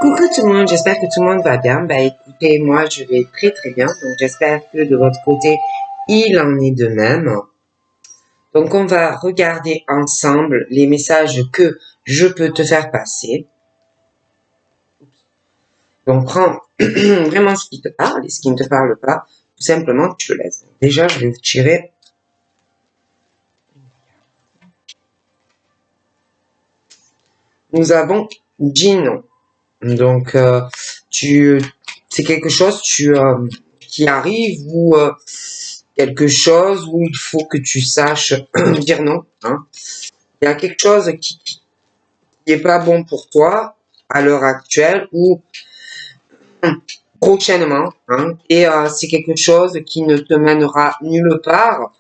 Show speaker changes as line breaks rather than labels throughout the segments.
Coucou tout le monde, j'espère que tout le monde va bien. Écoutez, moi je vais très très bien, donc j'espère que de votre côté il en est de même. Donc on va regarder ensemble les messages que je peux te faire passer. Donc prends vraiment ce qui te parle et ce qui ne te parle pas, tout simplement tu le laisses. Déjà je vais vous tirer. Nous avons Gino. Donc c'est quelque chose qui arrive ou quelque chose où il faut que tu saches dire non. Hein. Il y a quelque chose qui est pas bon pour toi à l'heure actuelle ou prochainement. Hein, et c'est quelque chose qui ne te mènera nulle part.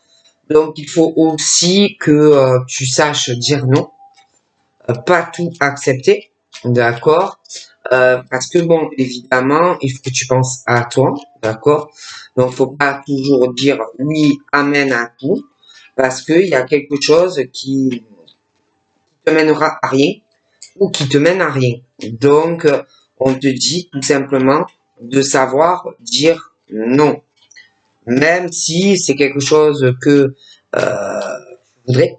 Donc il faut aussi que tu saches dire non, pas tout accepter, d'accord. Parce que bon, évidemment, il faut que tu penses à toi, d'accord. Donc, faut pas toujours dire oui, amen à tout, parce qu'il y a quelque chose qui te mènera à rien ou qui te mène à rien. Donc, on te dit tout simplement de savoir dire non, même si c'est quelque chose que tu voudrais,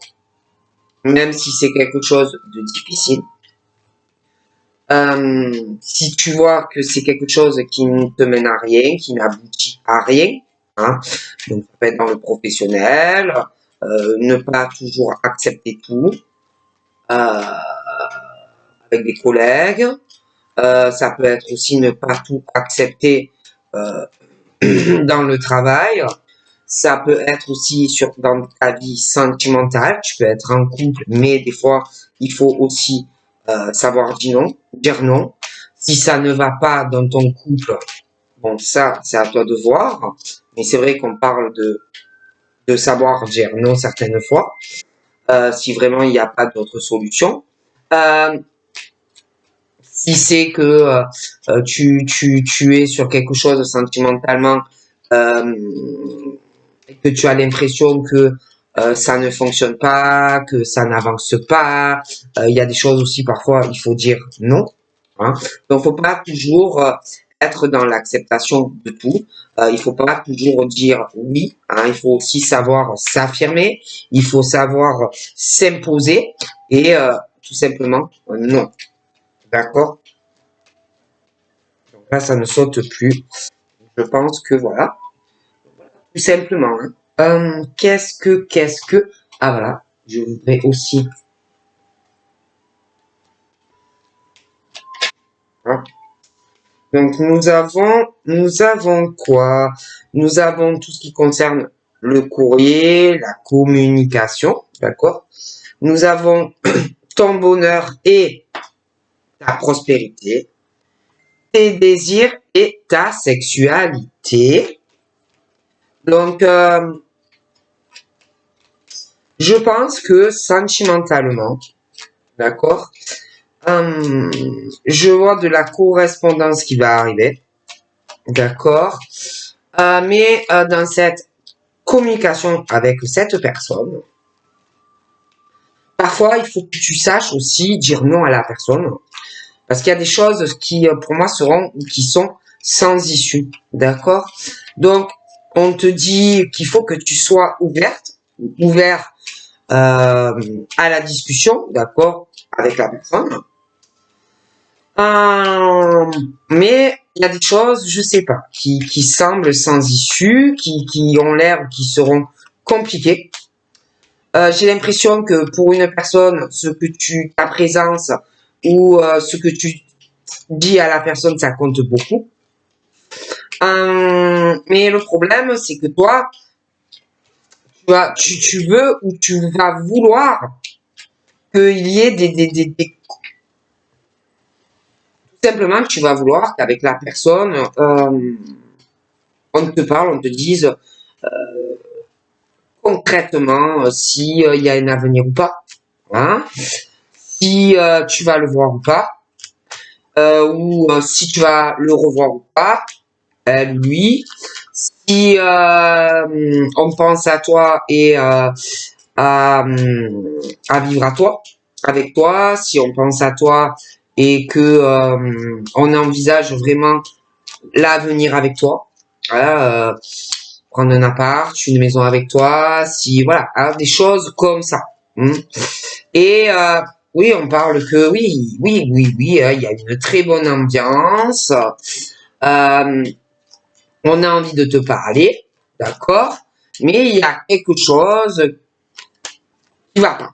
même si c'est quelque chose de difficile. Si tu vois que c'est quelque chose qui ne te mène à rien, qui n'aboutit à rien, hein, donc ça peut être dans le professionnel, ne pas toujours accepter tout avec des collègues, ça peut être aussi ne pas tout accepter dans le travail, ça peut être aussi dans ta vie sentimentale, tu peux être en couple, mais des fois il faut aussi savoir dire non. Si ça ne va pas dans ton couple, bon, ça, c'est à toi de voir. Mais c'est vrai qu'on parle de savoir dire non certaines fois, si vraiment il n'y a pas d'autre solution. Si c'est que tu es sur quelque chose sentimentalement et que tu as l'impression que ça ne fonctionne pas, que ça n'avance pas, il y a des choses aussi parfois il faut dire non. Hein. Donc faut pas toujours être dans l'acceptation de tout. Il faut pas toujours dire oui. Hein. Il faut aussi savoir s'affirmer. Il faut savoir s'imposer et tout simplement non. D'accord. Donc là ça ne saute plus. Je pense que voilà. Tout simplement. Hein. Qu'est-ce que... Ah voilà, je voudrais aussi... Hein. Donc nous avons quoi? Nous avons tout ce qui concerne le courrier, la communication, d'accord? Nous avons ton bonheur et ta prospérité, tes désirs et ta sexualité. Donc, je pense que sentimentalement, d'accord, je vois de la correspondance qui va arriver, d'accord, mais dans cette communication avec cette personne, parfois il faut que tu saches aussi dire non à la personne, parce qu'il y a des choses qui, pour moi, qui sont sans issue, d'accord. Donc, on te dit qu'il faut que tu sois ouvert à la discussion, d'accord, avec la personne. Mais il y a des choses, je sais pas, qui semblent sans issue, qui ont l'air, qui seront compliquées. J'ai l'impression que pour une personne, ta présence ou ce que tu dis à la personne, ça compte beaucoup. Mais le problème, c'est que toi, tu veux ou tu vas vouloir qu'il y ait tout simplement, tu vas vouloir qu'avec la personne, on te parle, on te dise concrètement si il y a un avenir ou pas, hein, si tu vas le voir ou pas, ou si tu vas le revoir ou pas, lui, si on pense à toi et à vivre à toi, avec toi, si on pense à toi et que on envisage vraiment l'avenir avec toi. Voilà, prendre un appart, une maison avec toi, si voilà, hein, des choses comme ça. Hmm. Et oui, on parle que oui, il y a une très bonne ambiance. Euh, on a envie de te parler, d'accord, mais il y a quelque chose qui va pas,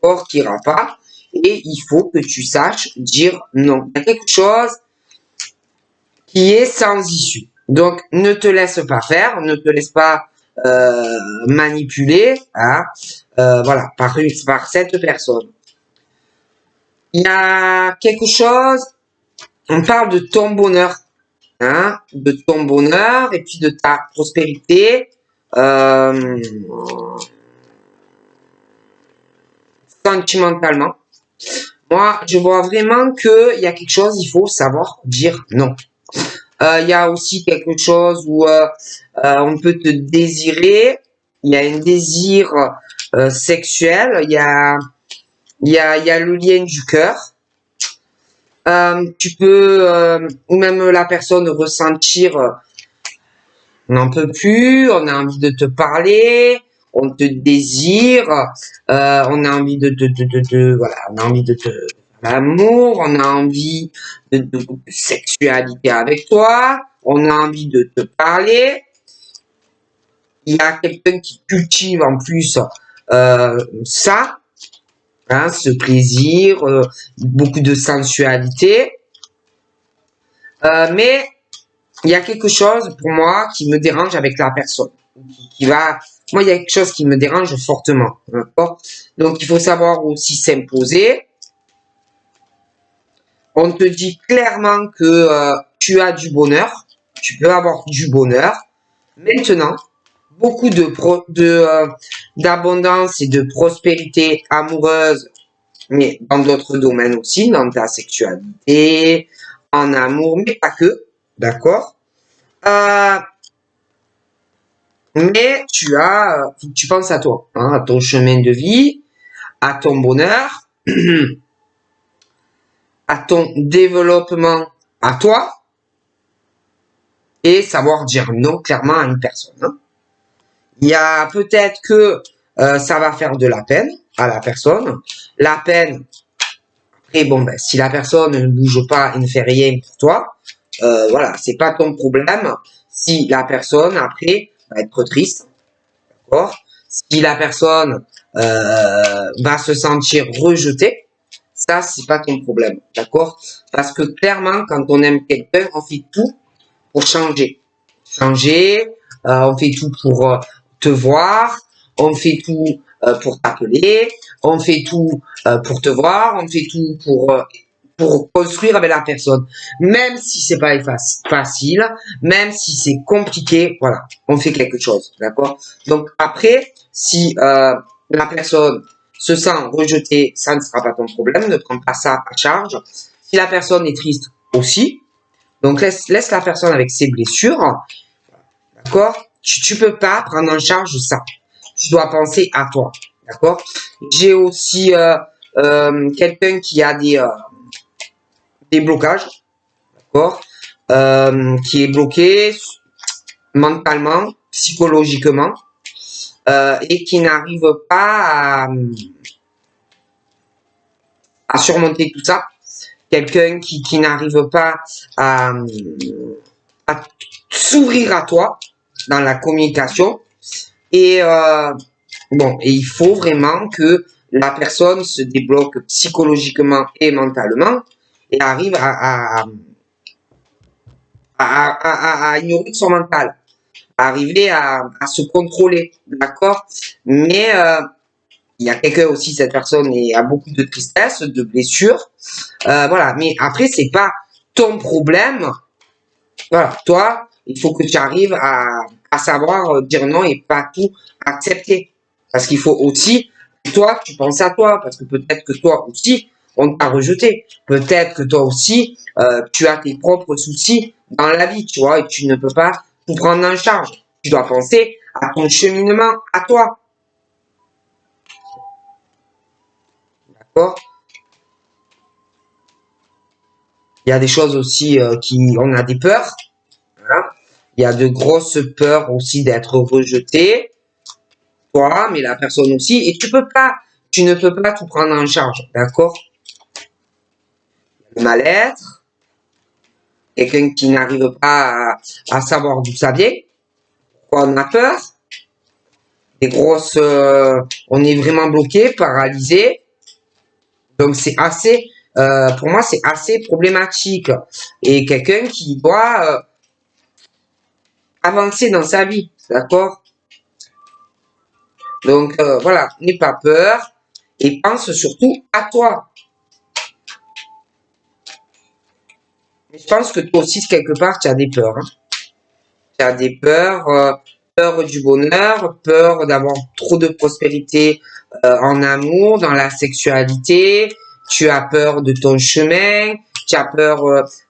d'accord, qui ira pas, et il faut que tu saches dire non. Il y a quelque chose qui est sans issue. Donc, ne te laisse pas faire, ne te laisse pas manipuler, hein, voilà, par cette personne. Il y a quelque chose, on parle de ton bonheur, hein, de ton bonheur et puis de ta prospérité sentimentalement. Moi, je vois vraiment qu'il y a quelque chose, il faut savoir dire non. Il y a aussi quelque chose où on peut te désirer. Il y a un désir sexuel. Il y a le lien du cœur. Tu peux, ou même la personne ressentir, on n'en peut plus, on a envie de te parler, on te désire, on a envie voilà, on a envie de te l'amour, on a envie de sexualité avec toi, on a envie de te parler. Il y a quelqu'un qui cultive en plus ça, hein, ce plaisir, beaucoup de sensualité. Mais il y a quelque chose pour moi qui me dérange avec la personne. Moi, il y a quelque chose qui me dérange fortement. D'accord? Donc, il faut savoir aussi s'imposer. On te dit clairement que tu as du bonheur. Tu peux avoir du bonheur. Maintenant, beaucoup d'abondance et de prospérité amoureuse, mais dans d'autres domaines aussi, dans ta sexualité, en amour, mais pas que. D'accord? Euh, Mais tu penses à toi, hein, à ton chemin de vie, à ton bonheur, à ton développement à toi, et savoir dire non clairement à une personne. Hein. Il y a peut-être que ça va faire de la peine à la personne. La peine, après bon ben si la personne ne bouge pas et ne fait rien pour toi, voilà, c'est pas ton problème. Si la personne après va être triste, d'accord. Si la personne va se sentir rejetée, ça, c'est pas ton problème, d'accord. Parce que clairement, quand on aime quelqu'un, on fait tout pour changer. Changer, on fait tout pour te voir, on fait tout pour t'appeler, on fait tout pour te voir, on fait tout pour construire avec la personne. Même si c'est pas facile, même si c'est compliqué, voilà, on fait quelque chose, d'accord? Donc après, si la personne se sent rejetée, ça ne sera pas ton problème, ne prends pas ça à charge. Si la personne est triste aussi, donc laisse la personne avec ses blessures, d'accord? Tu peux pas prendre en charge ça. Tu dois penser à toi, d'accord? J'ai aussi quelqu'un qui a des blocages, d'accord, qui est bloqué mentalement, psychologiquement, et qui n'arrive pas à surmonter tout ça. Quelqu'un qui n'arrive pas à s'ouvrir à toi dans la communication. Et bon, et il faut vraiment que la personne se débloque psychologiquement et mentalement et arrive à ignorer son mental, à arriver à se contrôler, d'accord. Mais il y a quelqu'un aussi, cette personne a beaucoup de tristesse, de blessures, voilà. Mais après, c'est pas ton problème. Voilà, toi, il faut que tu arrives à savoir dire non et pas tout accepter. Parce qu'il faut aussi, toi, tu penses à toi, parce que peut-être que toi aussi, on t'a rejeté. Peut-être que toi aussi, tu as tes propres soucis dans la vie, tu vois, et tu ne peux pas tout prendre en charge. Tu dois penser à ton cheminement, à toi. D'accord? Il y a des choses aussi on a des peurs. Hein. Il y a de grosses peurs aussi d'être rejeté. Toi, mais la personne aussi. Et tu ne peux pas tout prendre en charge. D'accord? Le mal-être, quelqu'un qui n'arrive pas à savoir d'où ça vient. Pourquoi on a peur? Des grosses, on est vraiment bloqué, paralysé. Donc c'est assez, pour moi c'est assez problématique. Et quelqu'un qui doit avancer dans sa vie, d'accord? Donc voilà, n'aie pas peur et pense surtout à toi. Mais je pense que toi aussi quelque part tu as des peurs. Hein. Tu as des peurs, peur du bonheur, peur d'avoir trop de prospérité en amour, dans la sexualité. Tu as peur de ton chemin, tu as peur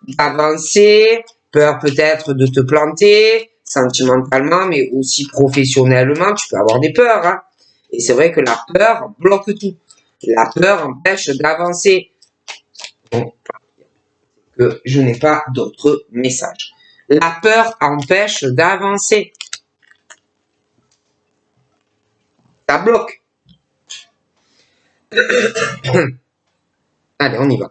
d'avancer, peur peut-être de te planter sentimentalement, mais aussi professionnellement. Tu peux avoir des peurs. Hein. Et c'est vrai que la peur bloque tout. La peur empêche d'avancer. Bon, que je n'ai pas d'autres messages. La peur empêche d'avancer. Ça bloque. Allez, on y va.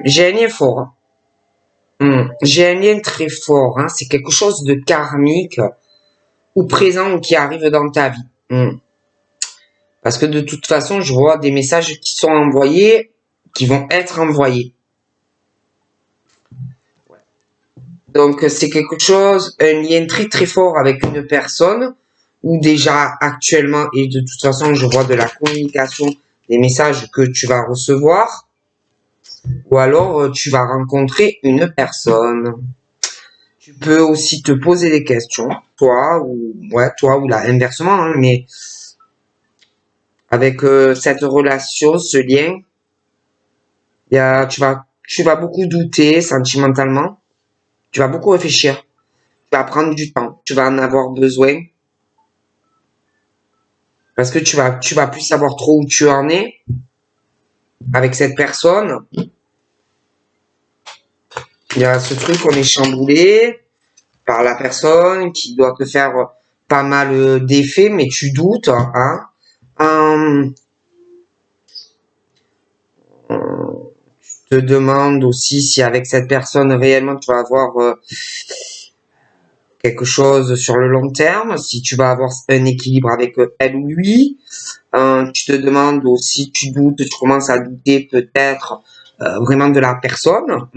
J'ai un lien fort. J'ai un lien très fort. Hein. C'est quelque chose de karmique ou présent ou qui arrive dans ta vie. Parce que de toute façon, je vois des messages qui sont envoyés, qui vont être envoyés. Donc c'est quelque chose, un lien très très fort avec une personne ou déjà actuellement, et de toute façon, je vois de la communication, des messages que tu vas recevoir. Ou alors, tu vas rencontrer une personne. Tu peux aussi te poser des questions, toi ou là, inversement, hein, mais avec cette relation, ce lien, tu vas beaucoup douter sentimentalement. Tu vas beaucoup réfléchir. Tu vas prendre du temps. Tu vas en avoir besoin. Parce que tu vas plus savoir trop où tu en es avec cette personne. Il y a ce truc, on est chamboulé par la personne qui doit te faire pas mal d'effets, mais tu doutes. Hein. Te demande aussi si avec cette personne réellement tu vas avoir quelque chose sur le long terme, si tu vas avoir un équilibre avec elle ou lui. Tu te demandes aussi, tu doutes, tu commences à douter peut-être vraiment de la personne.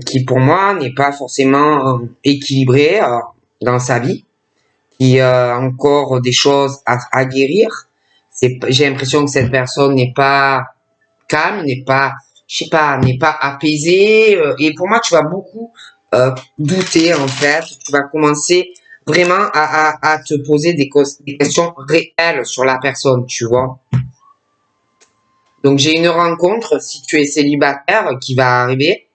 Qui pour moi n'est pas forcément équilibré dans sa vie, qui a encore des choses à guérir. J'ai l'impression que cette personne n'est pas calme, n'est pas, je sais pas, n'est pas apaisée. Et pour moi, tu vas beaucoup douter en fait. Tu vas commencer vraiment à te poser des questions réelles sur la personne, tu vois. Donc j'ai une rencontre, si tu es célibataire, qui va arriver.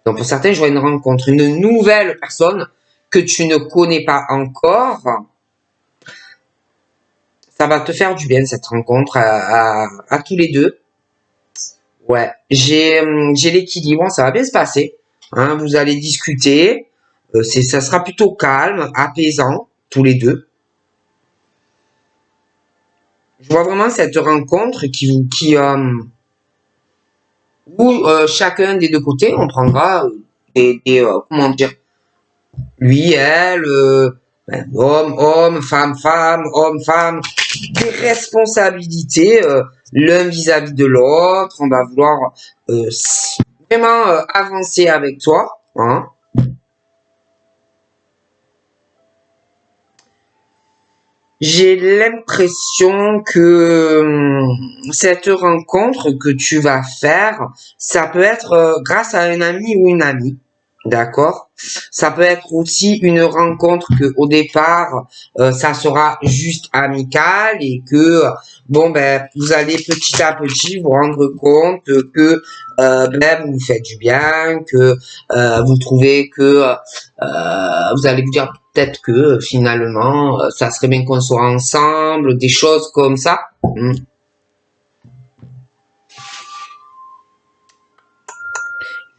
Donc pour certains, je vois une rencontre, une nouvelle personne que tu ne connais pas encore. Ça va te faire du bien cette rencontre à tous les deux. Ouais, j'ai l'équilibre, ça va bien se passer. Hein, vous allez discuter, ça sera plutôt calme, apaisant tous les deux. Je vois vraiment cette rencontre où chacun des deux côtés, on prendra comment dire, lui, elle, homme, femme, homme, femme, des responsabilités l'un vis-à-vis de l'autre. On va vouloir vraiment avancer avec toi. Hein. J'ai l'impression que cette rencontre que tu vas faire, ça peut être grâce à un ami ou une amie. D'accord? Ça peut être aussi une rencontre que au départ, ça sera juste amical et que bon ben vous allez petit à petit vous rendre compte que ben vous vous faites du bien, que vous trouvez que vous allez vous dire peut-être que finalement ça serait bien qu'on soit ensemble, des choses comme ça. Mm.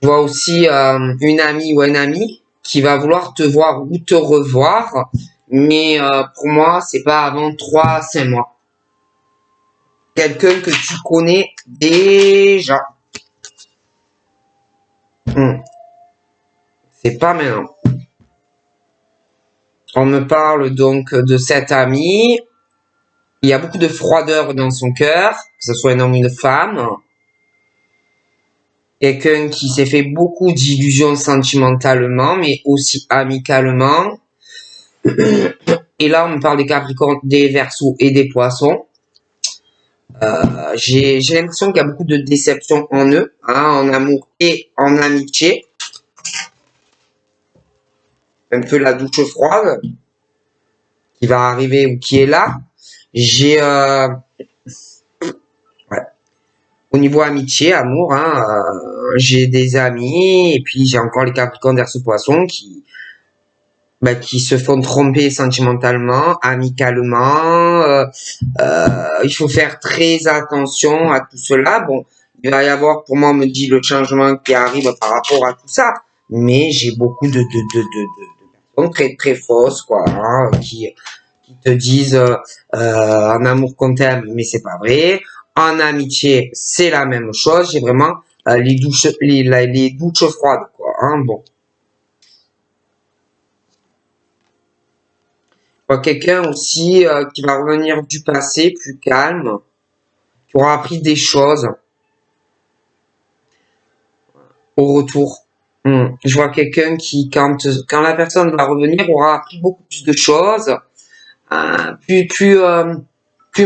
Je vois aussi une amie ou un ami qui va vouloir te voir ou te revoir, mais pour moi, c'est pas avant 3 à 5 mois. Quelqu'un que tu connais déjà. Hmm. C'est pas maintenant. On me parle donc de cet ami. Il y a beaucoup de froideur dans son cœur, que ce soit un homme ou une femme. Quelqu'un qui s'est fait beaucoup d'illusions sentimentalement, mais aussi amicalement. Et là, on me parle des Capricornes, des Verseaux et des Poissons. J'ai l'impression qu'il y a beaucoup de déception en eux, hein, en amour et en amitié. Un peu la douche froide qui va arriver ou qui est là. J'ai ouais. Au niveau amitié, amour, hein, j'ai des amis et puis j'ai encore les Capricornes, Verseaux, Poissons qui se font tromper sentimentalement, amicalement. Il faut faire très attention à tout cela. Bon, il va y avoir, pour moi, on me dit le changement qui arrive par rapport à tout ça. Mais j'ai beaucoup de personnes très très fausses, quoi, hein, qui te disent en amour qu'on t'aime, mais c'est pas vrai. En amitié, c'est la même chose. J'ai vraiment les douches froides, quoi. Hein, bon. Quelqu'un aussi qui va revenir du passé, plus calme, qui aura appris des choses au retour. Je vois quelqu'un qui, quand la personne va revenir, aura appris beaucoup plus de choses, plus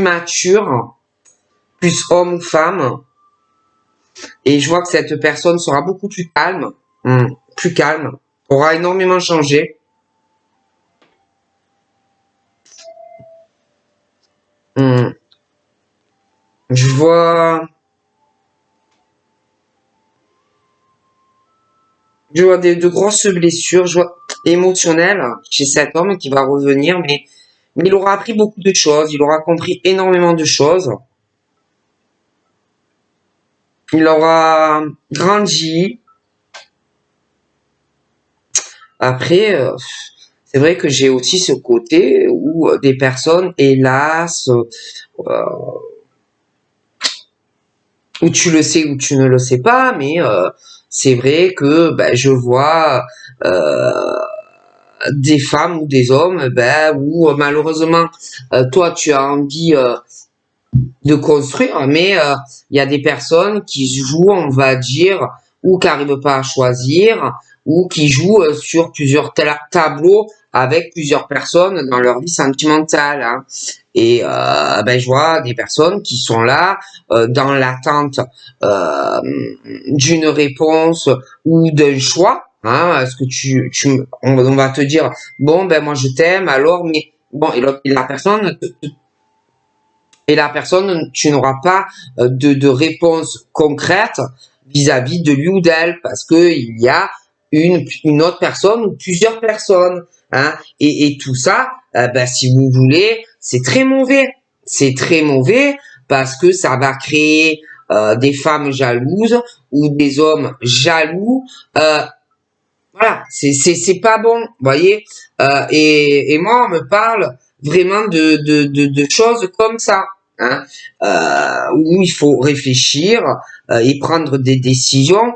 mature, plus homme ou femme. Et je vois que cette personne sera beaucoup plus calme, plus calme, aura énormément changé. Hum, Je vois, de grosses blessures, je vois émotionnelles chez cet homme qui va revenir, mais il aura appris beaucoup de choses, il aura compris énormément de choses. Il aura grandi. Après, c'est vrai que j'ai aussi ce côté où des personnes, hélas, où tu le sais ou tu ne le sais pas, mais c'est vrai que je vois des femmes ou des hommes où malheureusement toi tu as envie de construire, mais il y a des personnes qui jouent, on va dire, ou qui n'arrivent pas à choisir, ou qui jouent sur plusieurs tableaux avec plusieurs personnes dans leur vie sentimentale. Hein. Et je vois des personnes qui sont là dans l'attente euh, d'une réponse ou d'un choix. Hein, est-ce que on va te dire bon moi je t'aime alors mais bon et la personne tu n'auras pas de réponse concrète vis-à-vis de lui ou d'elle, parce que il y a une autre personne ou plusieurs personnes. Hein, et tout ça, si vous voulez, c'est très mauvais. C'est très mauvais parce que ça va créer des femmes jalouses ou des hommes jaloux. Voilà, c'est pas bon, vous voyez. Et moi, on me parle vraiment de choses comme ça, hein, où il faut réfléchir et prendre des décisions,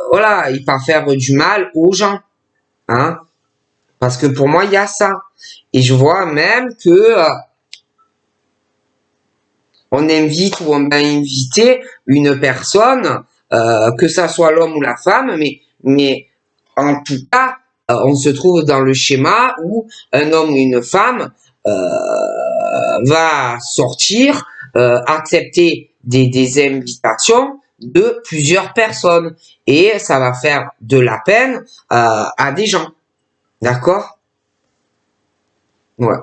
voilà, et pas faire du mal aux gens, hein, parce que pour moi, il y a ça. Et je vois même que on invite ou on va inviter une personne, que ça soit l'homme ou la femme, mais en tout cas, on se trouve dans le schéma où un homme ou une femme va sortir, accepter des invitations de plusieurs personnes et ça va faire de la peine à des gens. D'accord? Ouais.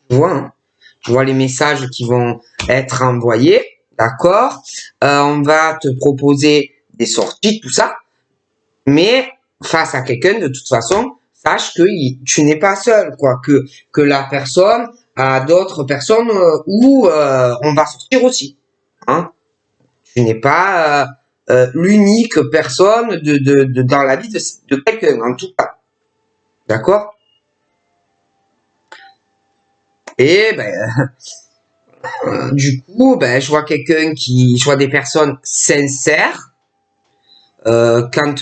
Je vois, hein. Je vois les messages qui vont être envoyés. D'accord? On va te proposer des sorties, tout ça. Mais face à quelqu'un, de toute façon, sache que tu n'es pas seul, quoi. Que la personne a d'autres personnes où on va sortir aussi. Hein? Tu n'es pas l'unique personne dans la vie de quelqu'un, en tout cas. D'accord? Et ben, du coup, ben, je vois des personnes sincères. Quand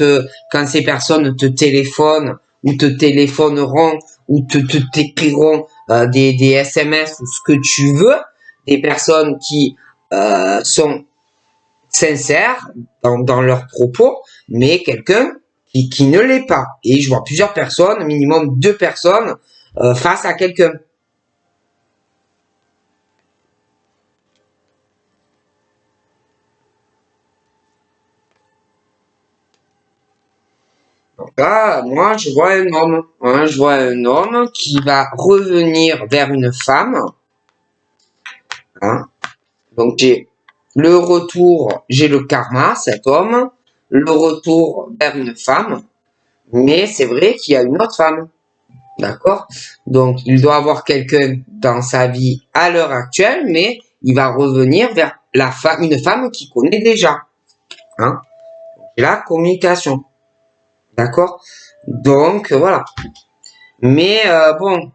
ces personnes te téléphonent ou te téléphoneront ou t'écriront des SMS ou ce que tu veux, des personnes qui sont sincères dans leurs propos, mais quelqu'un qui ne l'est pas. Et je vois plusieurs personnes, minimum 2 personnes, face à quelqu'un. Donc là, moi, je vois un homme. Hein, je vois un homme qui va revenir vers une femme. Hein. Donc j'ai le retour, j'ai le karma, cet homme, le retour vers une femme, mais c'est vrai qu'il y a une autre femme. D'accord? Donc il doit avoir quelqu'un dans sa vie à l'heure actuelle, mais il va revenir vers une femme qu'il connaît déjà. Hein? La communication. D'accord? Donc voilà. Mais bon,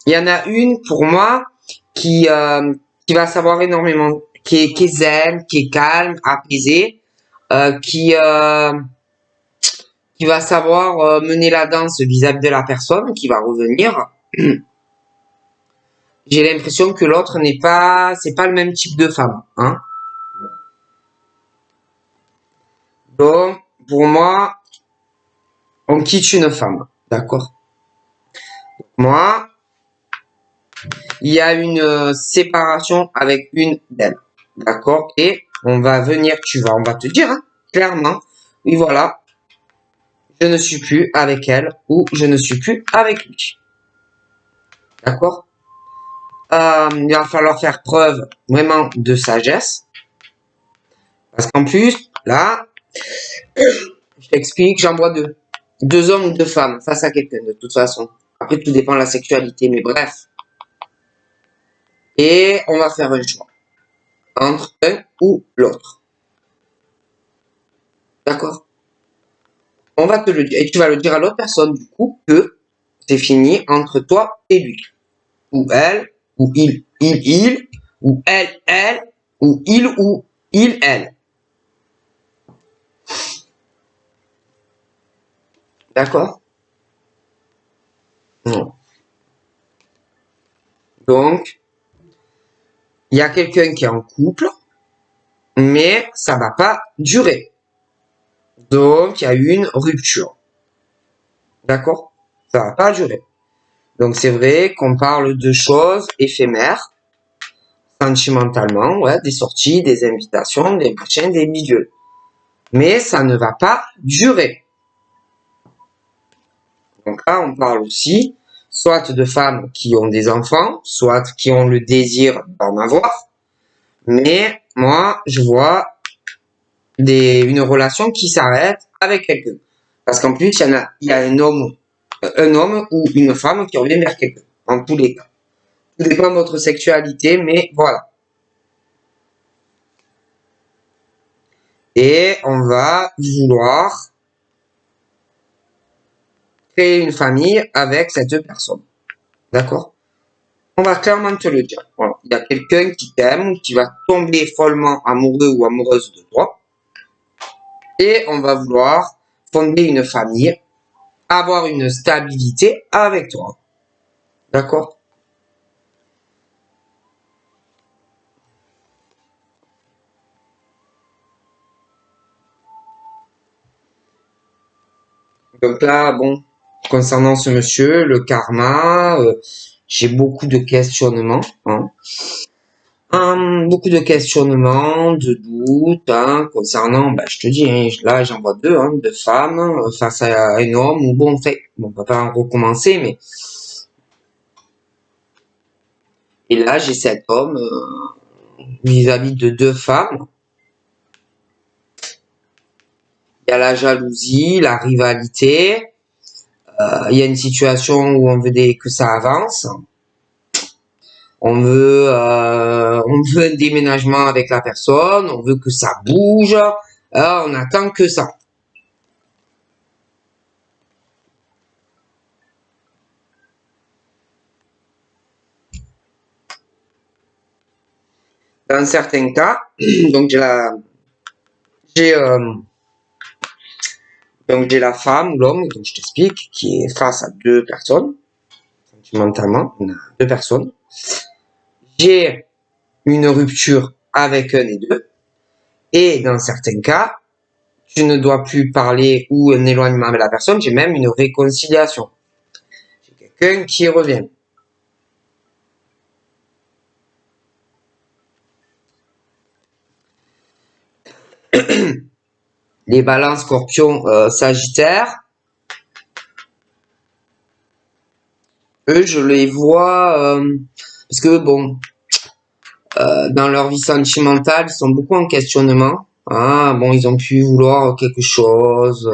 il y en a une pour moi qui, euh, qui va savoir énormément, qui est zen, qui est calme, apaisée, euh, qui, euh, qui va savoir mener la danse vis-à-vis de la personne qui va revenir. J'ai l'impression que l'autre c'est pas le même type de femme, hein. Donc, pour moi, on quitte une femme, d'accord? Moi, il y a une séparation avec une d'elles, d'accord? Et on va on va te dire, hein, clairement, oui, voilà, je ne suis plus avec elle ou je ne suis plus avec lui, d'accord? Il va falloir faire preuve vraiment de sagesse. Parce qu'en plus, là, je t'explique, j'en vois deux. 2 hommes ou 2 femmes face à quelqu'un, de toute façon. Après, tout dépend de la sexualité, mais bref. Et on va faire un choix entre un ou l'autre. D'accord? On va te le dire. Et tu vas le dire à l'autre personne, du coup, que c'est fini entre toi et lui. Ou elle, ou il, ou elle, ou il, elle. D'accord? Non. Donc, il y a quelqu'un qui est en couple, mais ça va pas durer. Donc, il y a eu une rupture. D'accord? Ça va pas durer. Donc, c'est vrai qu'on parle de choses éphémères, sentimentalement, ouais, des sorties, des invitations, des machins, des bidules. Mais ça ne va pas durer. Donc là, on parle aussi soit de femmes qui ont des enfants, soit qui ont le désir d'en avoir. Mais moi, je vois une relation qui s'arrête avec quelqu'un. Parce qu'en plus, il y a un homme ou une femme qui revient vers quelqu'un. En tous les cas. Tout dépend de votre sexualité, mais voilà. Et on va vouloir créer une famille avec cette personne. D'accord? On va clairement te le dire. Voilà. Il y a quelqu'un qui t'aime, qui va tomber follement amoureux ou amoureuse de toi. Et on va vouloir fonder une famille, avoir une stabilité avec toi. D'accord? Donc là, bon, concernant ce monsieur, le karma, j'ai beaucoup de questionnements, hein. Beaucoup de questionnements, de doutes, hein, concernant, je te dis, hein, là j'en vois deux, hein, deux femmes face à un homme, ou bon, on va pas en recommencer, mais et là j'ai cet homme vis-à-vis de deux femmes. Il y a la jalousie, la rivalité, il y a une situation où on veut que ça avance. On veut un déménagement avec la personne, on veut que ça bouge, on attend que ça. Dans certains cas, donc j'ai la femme ou l'homme, donc je t'explique, qui est face à deux personnes, sentimentalement, on a deux personnes. J'ai une rupture avec un des deux, et dans certains cas, tu ne dois plus parler ou un éloignement avec la personne, j'ai même une réconciliation. J'ai quelqu'un qui revient. Les balances scorpion sagittaire, eux je les vois parce que bon, dans leur vie sentimentale ils sont beaucoup en questionnement, hein. Bon, ils ont pu vouloir quelque chose,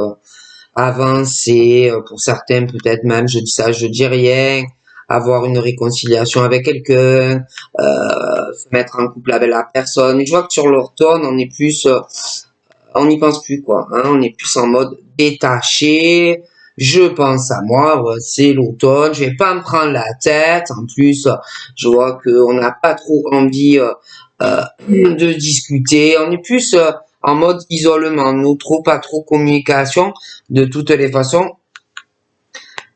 avancer, pour certains peut-être même, je dis ça, je dis rien, avoir une réconciliation avec quelqu'un, se mettre en couple avec la personne. Et je vois que sur leur tone on est plus on n'y pense plus, quoi, hein, on est plus en mode détaché. Je pense à moi, ouais, c'est l'automne, je vais pas me prendre la tête. En plus, je vois qu'on n'a pas trop envie de discuter. On est plus en mode isolement, pas trop communication. De toutes les façons,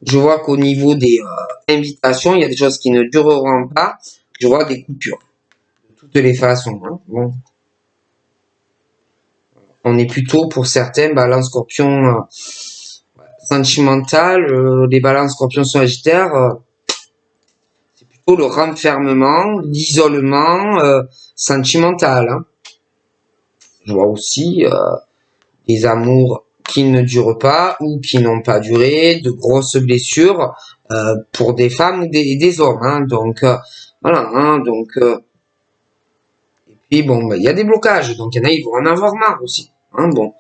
je vois qu'au niveau des invitations, il y a des choses qui ne dureront pas. Je vois des coupures. De toutes les façons, hein. Bon. On est plutôt pour certains balance scorpion sentimental, les balances scorpion sagittaire, c'est plutôt le renfermement, l'isolement sentimental, hein. Je vois aussi des amours qui ne durent pas ou qui n'ont pas duré, de grosses blessures pour des femmes ou des hommes, hein. Donc voilà, hein, donc et puis bon, il y a des blocages, donc il y en a, ils vont en avoir marre aussi, hein. Bon,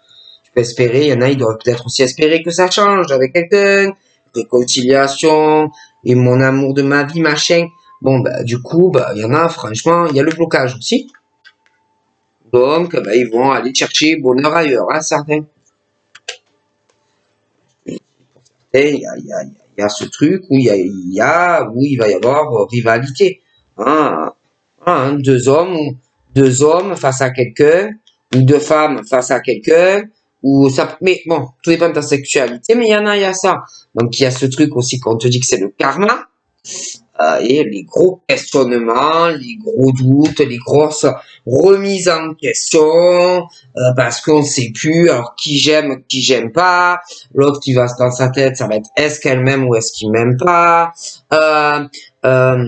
tu peux espérer, il y en a, ils doivent peut-être aussi espérer que ça change avec quelqu'un, réconciliation, et mon amour de ma vie, machin. Bon, du coup, il y en a, franchement, il y a le blocage aussi. Donc, ils vont aller chercher bonheur ailleurs, hein, certains. Et il y a ce truc où où il va y avoir rivalité. Hein, hein, deux hommes face à quelqu'un, ou deux femmes face à quelqu'un, ou ça, mais bon, tout dépend de ta sexualité, mais il y a ça. Donc il y a ce truc aussi qu'on te dit que c'est le karma, et les gros questionnements, les gros doutes, les grosses remises en question, parce qu'on sait plus, alors qui j'aime pas, l'autre qui va dans sa tête, ça va être est-ce qu'elle m'aime ou est-ce qu'il m'aime pas, euh, euh,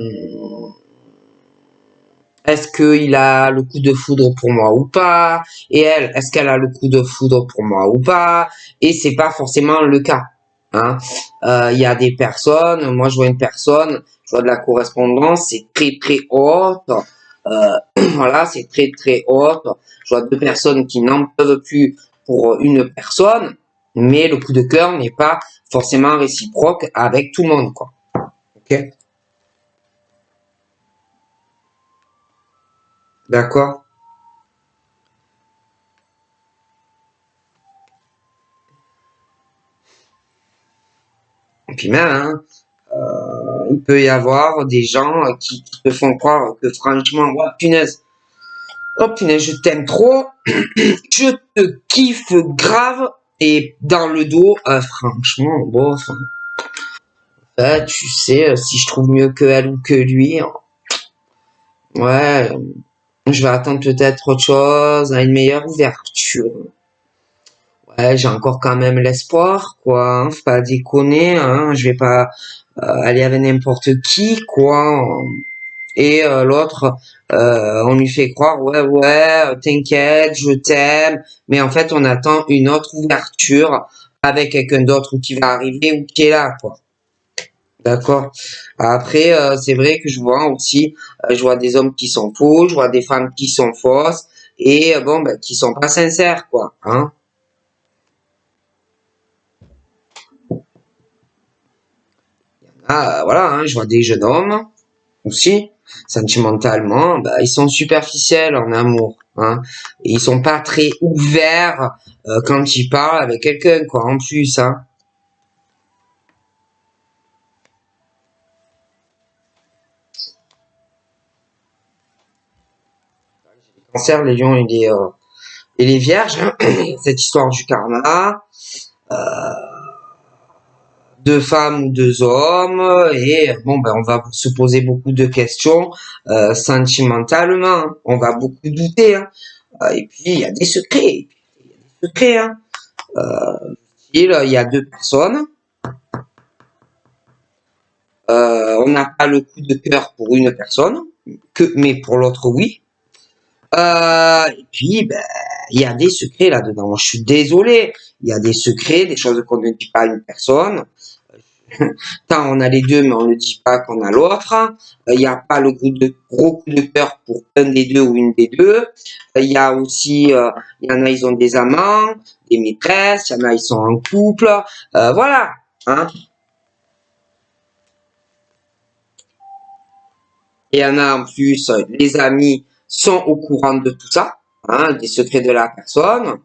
est-ce qu'il a le coup de foudre pour moi ou pas, et elle, est-ce qu'elle a le coup de foudre pour moi ou pas, et c'est pas forcément le cas, hein. Il y a des personnes, moi je vois une personne, je vois de la correspondance, c'est très très haute, voilà, c'est très très haute, je vois deux personnes qui n'en peuvent plus pour une personne, mais le coup de cœur n'est pas forcément réciproque avec tout le monde, quoi. Ok, d'accord. Et puis même, hein, il peut y avoir des gens qui te font croire que franchement, oh punaise, je t'aime trop, je te kiffe grave, et dans le dos, franchement, bof, hein. Tu sais, si je trouve mieux que elle ou que lui, ouais, je vais attendre peut-être autre chose, à une meilleure ouverture. Ouais, j'ai encore quand même l'espoir, quoi, hein, faut pas déconner, hein, je vais pas aller avec n'importe qui, quoi. Et l'autre, on lui fait croire, ouais, t'inquiète, je t'aime, mais en fait, on attend une autre ouverture avec quelqu'un d'autre qui va arriver ou qui est là, quoi. D'accord. Après, c'est vrai que je vois aussi, je vois des hommes qui sont faux, je vois des femmes qui sont fausses, et bon, ben, qui sont pas sincères, quoi. Hein. Ah, voilà, hein, je vois des jeunes hommes aussi, sentimentalement, bah, ils sont superficiels en amour, hein. Et ils sont pas très ouverts quand ils parlent avec quelqu'un, quoi, en plus, hein. Cancer, les lions et les vierges, hein, cette histoire du karma, deux femmes ou deux hommes, et bon, ben, on va se poser beaucoup de questions sentimentalement, hein. On va beaucoup douter, hein. Et puis, il y a des secrets, hein. Il y a deux personnes. On n'a pas le coup de cœur pour une personne, mais pour l'autre, oui. Et puis, ben, il y a des secrets là-dedans. Je suis désolé. Il y a des secrets, des choses qu'on ne dit pas à une personne. Tant on a les deux, mais on ne dit pas qu'on a l'autre. Il n'y a pas le gros coup de cœur pour un des deux ou une des deux. Il y a aussi, il y en a, ils ont des amants, des maîtresses. Il y en a, ils sont en couple. Voilà. Hein. Et il y en a en plus, les amis sont au courant de tout ça, hein, des secrets de la personne.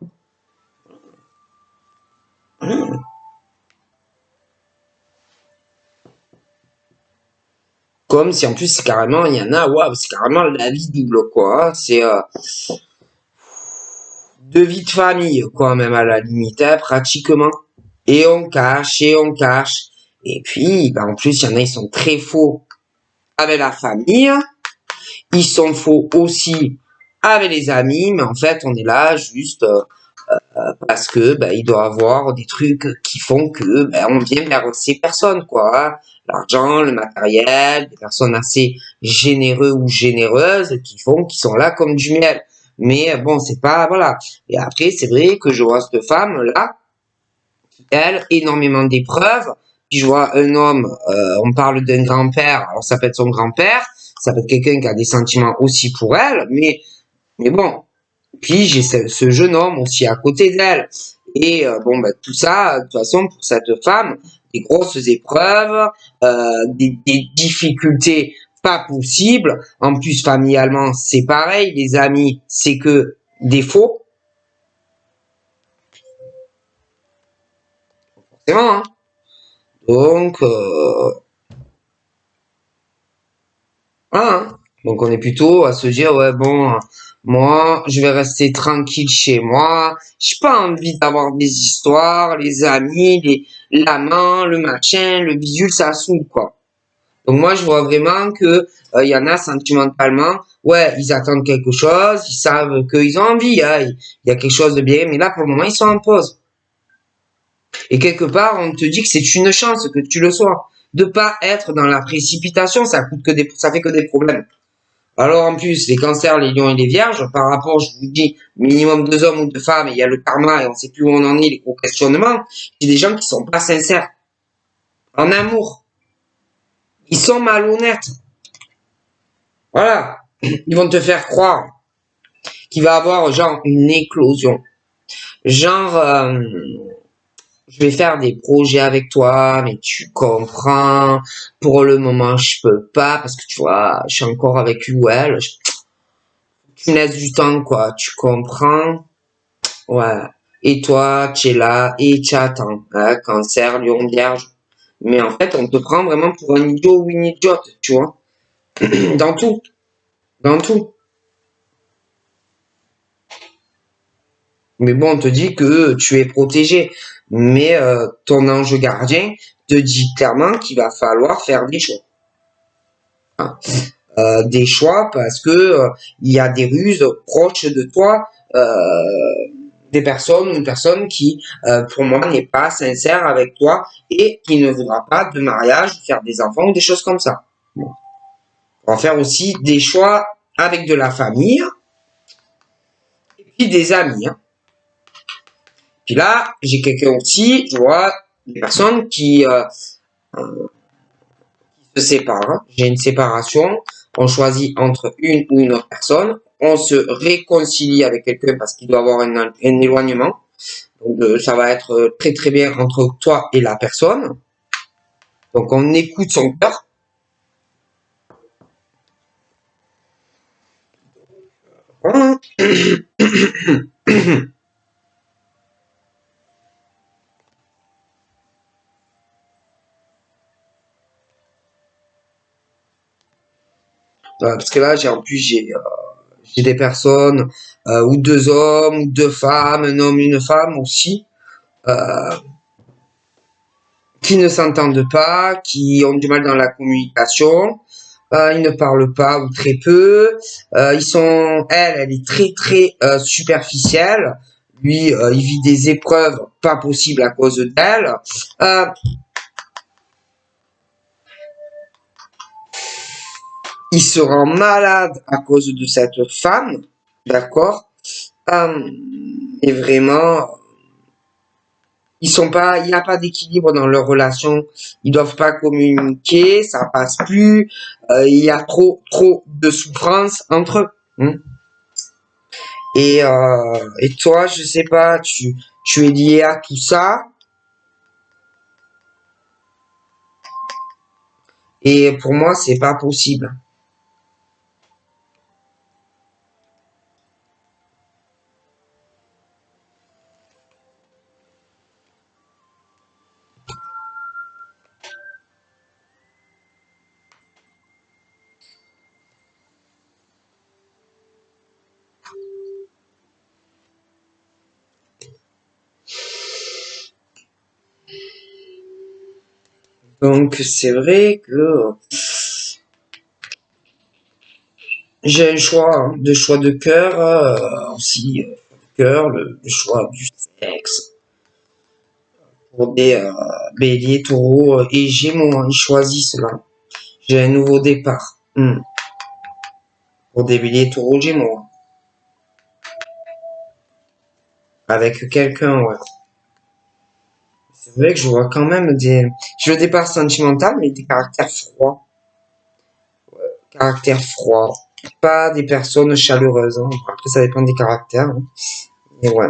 Comme si en plus c'est carrément, il y en a, waouh, c'est carrément la vie double, quoi. Hein. C'est deux vies de famille, quoi, même à la limite, hein, pratiquement. Et on cache, et on cache. Et puis, ben, en plus, il y en a, ils sont très faux avec la famille. Ils sont faux aussi avec les amis, mais en fait, on est là juste parce que ben, il doit avoir des trucs qui font que ben, on vient vers ces personnes, quoi. L'argent, le matériel, des personnes assez généreux ou généreuses qui font qui sont là comme du miel. Mais bon, c'est pas voilà. Et après, c'est vrai que je vois cette femme là, elle, énormément d'épreuves. Puis je vois un homme, on parle d'un grand-père, alors ça peut être son grand-père, ça peut être quelqu'un qui a des sentiments aussi pour elle, mais bon, puis j'ai ce jeune homme aussi à côté d'elle. Et bon, ben, tout ça, de toute façon, pour cette femme, des grosses épreuves, des difficultés pas possibles. En plus, familialement, c'est pareil. Les amis, c'est que des faux. Forcément, hein. Donc, voilà. Hein. Donc, on est plutôt à se dire, ouais, bon, moi, je vais rester tranquille chez moi. J'ai pas envie d'avoir des histoires, les amis, l'amant, le machin, le bidule, ça saoule, quoi. Donc, moi, je vois vraiment que, il y en a sentimentalement, ouais, ils attendent quelque chose, ils savent qu'ils ont envie, hein, il y a quelque chose de bien, mais là, pour le moment, ils sont en pause. Et quelque part, on te dit que c'est une chance que tu le sois. De pas être dans la précipitation, ça fait que des problèmes. Alors en plus, les cancers, les lions et les vierges, par rapport, je vous dis, minimum deux hommes ou deux femmes, et il y a le karma et on sait plus où on en est, les gros questionnements, c'est des gens qui sont pas sincères. En amour. Ils sont malhonnêtes. Voilà. Ils vont te faire croire qu'il va avoir genre une éclosion. Genre, je vais faire des projets avec toi, mais tu comprends. Pour le moment, je peux pas parce que tu vois, je suis encore avec lui ou elle. Tu me laisses du temps, quoi. Tu comprends? Ouais. Et toi, tu es là et tu attends. Hein, cancer, lion, vierge. Mais en fait, on te prend vraiment pour un idiot ou une idiote, tu vois. Dans tout. Dans tout. Mais bon, on te dit que tu es protégé. Mais ton ange gardien te dit clairement qu'il va falloir faire des choix. Hein. Des choix parce que il y a des ruses proches de toi des personnes ou une personne qui, pour moi, n'est pas sincère avec toi et qui ne voudra pas de mariage, faire des enfants ou des choses comme ça. Bon. On va faire aussi des choix avec de la famille et puis des amis. Hein. Puis là, j'ai quelqu'un aussi, je vois des personnes qui se séparent. Hein. J'ai une séparation, on choisit entre une ou une autre personne, on se réconcilie avec quelqu'un parce qu'il doit avoir un éloignement. Donc ça va être très très bien entre toi et la personne. Donc on écoute son cœur. Parce que là, en plus, j'ai des personnes, ou deux hommes, ou deux femmes, un homme, une femme aussi, euh, qui ne s'entendent pas, qui ont du mal dans la communication, ils ne parlent pas ou très peu, elle est très très superficielle, lui, il vit des épreuves pas possibles à cause d'elle, il se rend malade à cause de cette femme, d'accord, et vraiment, il n'y a pas d'équilibre dans leur relation. Ils doivent pas communiquer, ça passe plus. Il y a trop de souffrance entre eux. Hein. Et toi, je sais pas, tu es lié à tout ça. Et pour moi, c'est pas possible. Donc c'est vrai que j'ai un choix, hein, de choix de cœur aussi, cœur, le choix du sexe. Pour des béliers, taureaux et gémeaux, hein, ils choisissent là. J'ai un nouveau départ. Pour des béliers, taureaux, gémeaux. Hein. Avec quelqu'un, ouais. C'est vrai que je vois quand même j'ai le départ sentimental, mais des caractères froids. Caractères froids. Pas des personnes chaleureuses. Hein. Après, ça dépend des caractères. Hein. Mais ouais.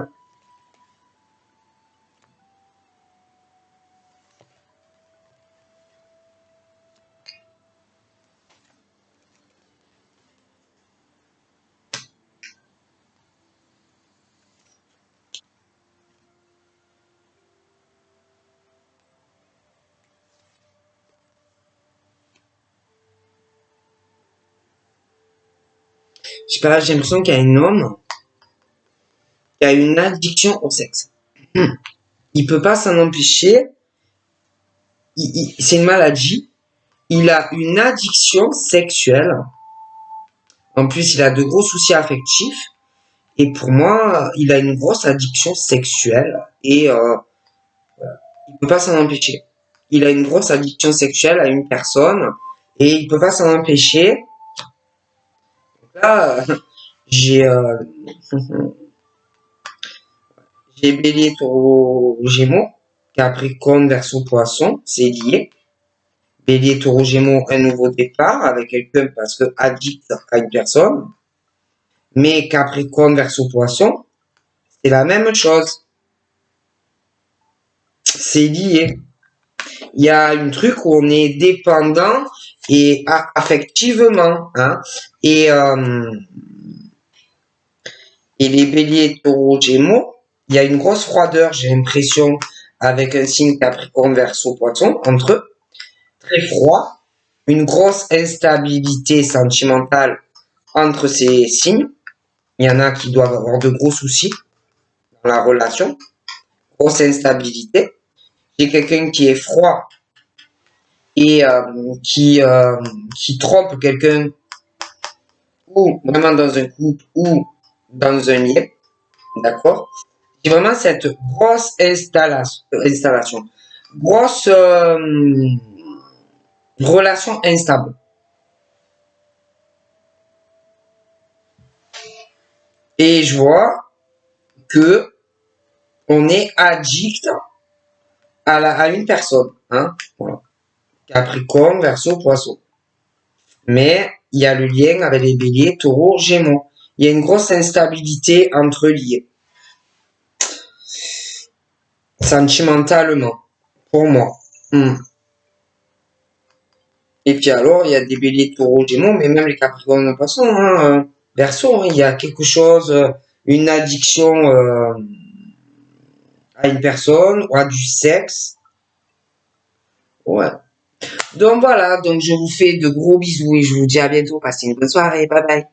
Je sais pas, j'ai l'impression qu'il y a un homme qui a une addiction au sexe. Il peut pas s'en empêcher. C'est une maladie. Il a une addiction sexuelle. En plus, il a de gros soucis affectifs. Et pour moi, il a une grosse addiction sexuelle. Et il peut pas s'en empêcher. Il a une grosse addiction sexuelle à une personne. Et il peut pas s'en empêcher. Là, j'ai j'ai bélier, taureau, gémeaux. Capricorne, verseau, poisson. C'est lié. Bélier, taureau, gémeaux, un nouveau départ avec quelqu'un parce que addict à une personne. Mais Capricorne, verseau, poisson, c'est la même chose. C'est lié. Il y a un truc où on est dépendant et affectivement. Hein. Et, euh, et les béliers, taureaux, gémeaux, il y a une grosse froideur, j'ai l'impression, avec un signe Capricorne, verseau, poisson, entre eux. Très froid. Une grosse instabilité sentimentale entre ces signes. Il y en a qui doivent avoir de gros soucis dans la relation. Grosse instabilité. J'ai quelqu'un qui est froid et qui trompe quelqu'un ou vraiment dans un couple ou dans un lien. D'accord. C'est vraiment cette grosse installation. Grosse relation instable. Et je vois que on est addict à une personne. Hein, voilà. Capricorne, Verseau, Poisson. Mais il y a le lien avec les béliers, taureaux, gémeaux. Il y a une grosse instabilité entre liés. Sentimentalement, pour moi. Et puis alors, il y a des béliers, taureaux, gémeaux, mais même les capricornes, Poissons, hein, Verseau, hein, il y a quelque chose, une addiction à une personne ou à du sexe. Ouais. Donc voilà, donc je vous fais de gros bisous et je vous dis à bientôt. Passez une bonne soirée. Bye bye.